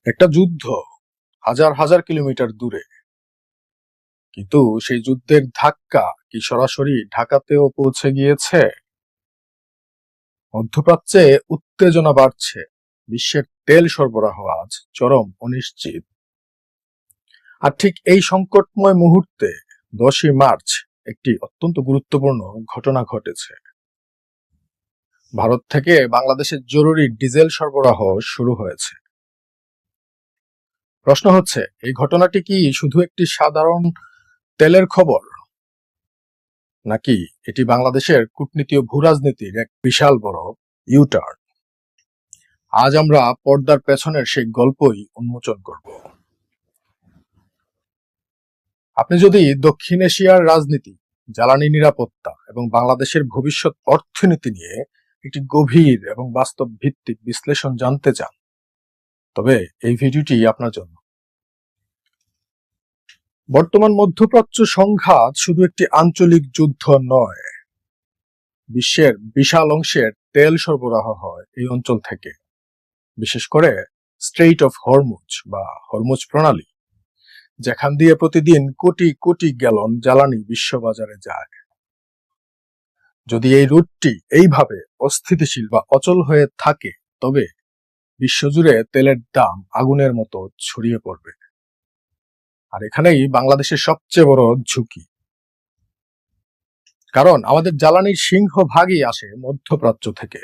একটা যুদ্ধ হাজার হাজার কিলোমিটার দূরে, কিন্তু সেই যুদ্ধের ধাক্কা কি সরাসরি ঢাকাতেও পৌঁছে গিয়েছে? মধ্যপ্রাচ্যে উত্তেজনা বাড়ছে, বিশ্বের তেল সরবরাহ আজ চরম অনিশ্চিত। আর ঠিক এই সংকটময় মুহূর্তে 10ই মার্চ একটি অত্যন্ত গুরুত্বপূর্ণ ঘটনা ঘটেছে। ভারত থেকে বাংলাদেশের জরুরি ডিজেল সরবরাহ শুরু হয়েছে। প্রশ্ন হচ্ছে, এই ঘটনাটি কি শুধু একটি সাধারণ তেলের খবর, নাকি এটি বাংলাদেশের কূটনীতি ও ভূরাজনীতির এক বিশাল বড় ইউটার্ন? আজ আমরা পর্দার পেছনের সেই গল্পই উন্মোচন করব। আপনি যদি দক্ষিণ এশিয়ার রাজনীতি, জ্বালানি নিরাপত্তা এবং বাংলাদেশের ভবিষ্যৎ অর্থনীতি নিয়ে একটি গভীর এবং বাস্তব ভিত্তিক বিশ্লেষণ জানতে চান, তবে এই ভিডিওটি আপনার জন্য। বর্তমান মধ্যপ্রাচ্য সংঘাত শুধু একটি আঞ্চলিক যুদ্ধ নয়, বিশ্বের বিশাল অংশের তেল সরবরাহ হয় এই অঞ্চল থেকে, বিশেষ করে স্ট্রেইট অফ হরমুজ বা হরমুজ প্রণালী, যেখান দিয়ে প্রতিদিন কোটি কোটি গ্যালন জ্বালানি বিশ্ববাজারে যায়। যদি এই রুটটি এইভাবে অস্থিতিশীল বা অচল হয়ে থাকে, তবে বিশ্বজুড়ে তেলের দাম আগুনের মতো ছড়িয়ে পড়বে। আর এখানেই বাংলাদেশের সবচেয়ে বড় ঝুঁকি, কারণ আমাদের জ্বালানির সিংহভাগই আসে মধ্যপ্রাচ্য থেকে।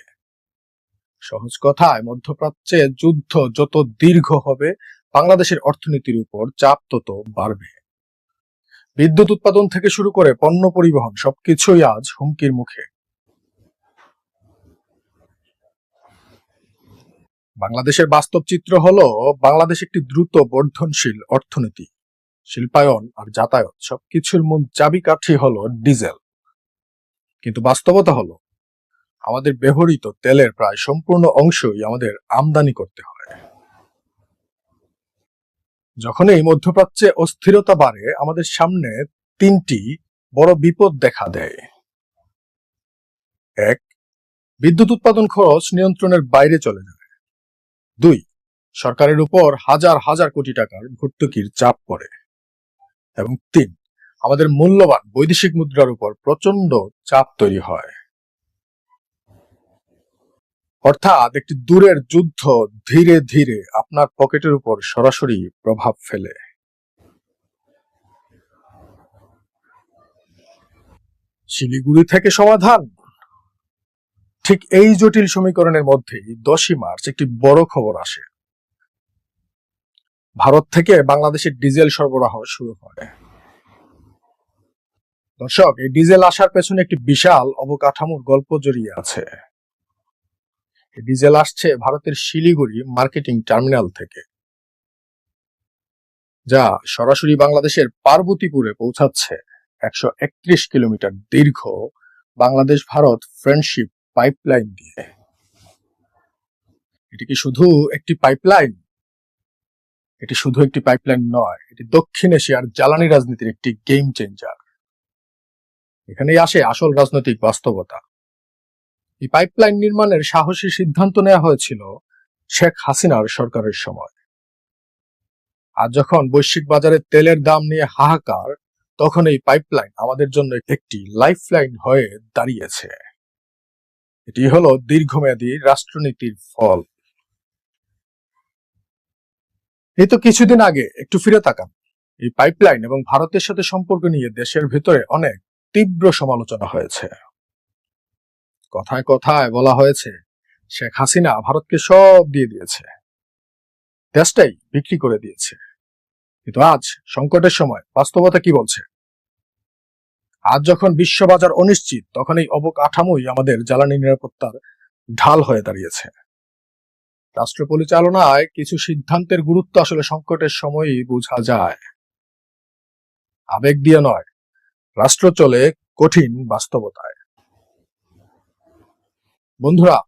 সহজ কথায়, মধ্যপ্রাচ্যে যুদ্ধ যত দীর্ঘ হবে, বাংলাদেশের অর্থনীতির উপর চাপ তত বাড়বে। বিদ্যুৎ উৎপাদন থেকে শুরু করে পণ্য পরিবহন সবকিছুই আজ হুমকির মুখে। বাংলাদেশের বাস্তব চিত্র হলো, বাংলাদেশ একটি দ্রুত বর্ধনশীল অর্থনীতি। শিল্পায়ন আর যাতায়াত সবকিছুর মূল চাবিকাঠি হলো ডিজেল। কিন্তু বাস্তবতা হলো, আমাদের ব্যবহৃত তেলের প্রায় সম্পূর্ণ অংশই আমাদের আমদানি করতে হয়। যখন এই মধ্যপ্রাচ্যে অস্থিরতা বাড়ে, আমাদের সামনে তিনটি বড় বিপদ দেখা দেয়। 1, বিদ্যুৎ উৎপাদন খরচ নিয়ন্ত্রণের বাইরে চলে যায়। 2, সরকারের উপর হাজার হাজার কোটি টাকার ভর্তুকির চাপ পড়ে। এবং 3, আমাদের মূল্যবান বৈদেশিক মুদ্রার উপর প্রচন্ড চাপ তৈরি হয়। অর্থাৎ একটি দূরের যুদ্ধ ধীরে ধীরে আপনার পকেটের উপর সরাসরি প্রভাব ফেলে। শিলিগুড়ি থেকে সমাধান? ঠিক এই জটিল সমীকরণের মধ্যেই 10ই মার্চ একটি বড় খবর আসে। ভারত থেকে বাংলাদেশের ডিজেল সরবরাহ শুরু হয়। দর্শক, এই ডিজেল আসার পেছনে একটি বিশাল অবকাঠামোর গল্প জড়িয়ে আছে। এই ডিজেল আসছে ভারতের শিলিগুড়ি মার্কেটিং টার্মিনাল থেকে, যা সরাসরি বাংলাদেশের পার্বতীপুরে পৌঁছাচ্ছে 131 কিলোমিটার দীর্ঘ বাংলাদেশ ভারত ফ্রেন্ডশিপ পাইপলাইন দিয়ে। এটি কি শুধু একটি পাইপলাইন? এটি শুধু একটি পাইপলাইন নয়, এটি দক্ষিণ এশিয়ার জ্বালানি রাজনীতির একটি গেম চেঞ্জার। এখানেই আসে আসল রাজনৈতিক বাস্তবতা। এই পাইপলাইন নির্মাণের সাহসী সিদ্ধান্ত নেওয়া হয়েছিল শেখ হাসিনার সরকারের সময়। আর যখন বৈশ্বিক বাজারে তেলের দাম নিয়ে হাহাকার, তখন এই পাইপলাইন আমাদের জন্য একটি লাইফলাইন হয়ে দাঁড়িয়েছে। এটি হলো দীর্ঘমেয়াদী রাষ্ট্রনীতির ফল। এই তো কিছুদিন আগে, একটু ফিরে তাকান, এই পাইপলাইন এবং ভারতের সাথে সম্পর্ক নিয়ে দেশের ভেতরে অনেক তীব্র সমালোচনা হয়েছে। কথায় কথায় বলা হয়েছে, শেখ হাসিনা ভারতকে সব দিয়ে দিয়েছে, দেশটাই বিক্রি করে দিয়েছে। কিন্তু আজ সংকটের সময় বাস্তবতা কি বলছে? আজ যখন বিশ্ববাজার অনিশ্চিত, তখন এই অবকাঠামোই আমাদের জ্বালানি নিরাপত্তার ঢাল হয়ে দাঁড়িয়েছে। রাষ্ট্র পরিচালনায় কিছু সিদ্ধান্তের গুরুত্ব আসলে সংকটের সময়ই বোঝা যায়। আবেগ দিয়ে নয়, রাষ্ট্র চলে কঠিন বাস্তবতায়। বন্ধুরা,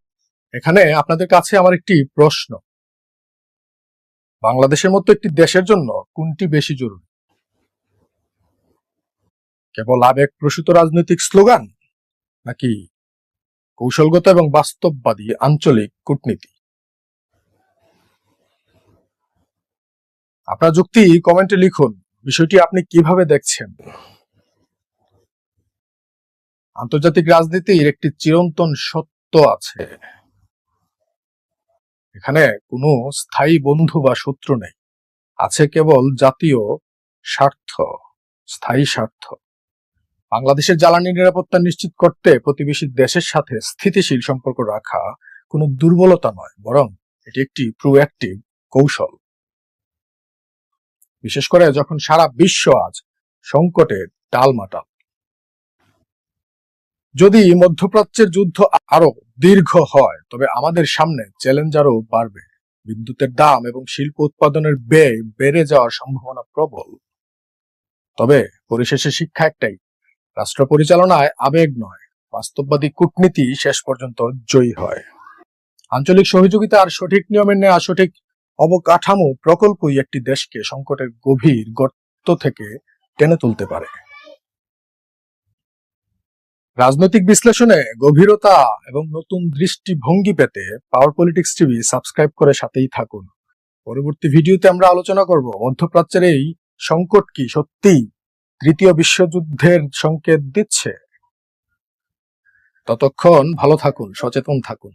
এখানে আপনাদের কাছে আমার একটি প্রশ্ন। বাংলাদেশের মতো একটি দেশের জন্য কোনটি বেশি জরুরি? কেবল আবেগ প্রসূত রাজনৈতিক স্লোগান, নাকি কৌশলগত এবং বাস্তববাদী আঞ্চলিক কূটনীতি? আপনার যুক্তি কমেন্টে লিখুন। বিষয়টি আপনি কিভাবে দেখছেন? আন্তর্জাতিক রাজনীতির একটি চিরন্তন সত্য আছে, এখানে কোনো স্থায়ী বন্ধু বা শত্রু নেই, আছে কেবল জাতীয় স্বার্থ, স্থায়ী স্বার্থ। বাংলাদেশের জ্বালানি নিরাপত্তা নিশ্চিত করতে প্রতিবেশী দেশের সাথে স্থিতিশীল সম্পর্ক রাখা কোনো দুর্বলতা নয়, বরং এটি একটি প্রোঅ্যাক্টিভ কৌশল। বিশেষ করে যখন সারা বিশ্ব আজ সংকটে টালমাটাল। যদি মধ্যপ্রাচ্যের যুদ্ধ আরো দীর্ঘ হয়, তবে আমাদের সামনে চ্যালেঞ্জ আরো বাড়বে। বিদ্যুতের দাম এবং শিল্প উৎপাদনের ব্যয় বেড়ে যাওয়ার সম্ভাবনা প্রবল। তবে পরিশেষে শিক্ষা একটাই, রাষ্ট্র পরিচালনায় আবেগ নয়, বাস্তববাদী কূটনীতি শেষ পর্যন্ত জয়ী হয়। আঞ্চলিক সহযোগিতা আর সঠিক নিয়মের নেওয়া সঠিক অবকাঠামো প্রকল্পই একটি দেশকে সংকটের গভীর গর্ত থেকে টেনে তুলতে পারে। রাজনৈতিক বিশ্লেষণে গভীরতা এবং নতুন দৃষ্টিভঙ্গি পেতে পাওয়ার পলিটিক্স টিভি সাবস্ক্রাইব করে সাথেই থাকুন। পরবর্তী ভিডিওতে আমরা আলোচনা করব মধ্যপ্রাচ্যের এই সংকট কি সত্যিই তৃতীয় বিশ্বযুদ্ধের সংকেত দিচ্ছে। ততক্ষণ ভালো থাকুন, সচেতন থাকুন।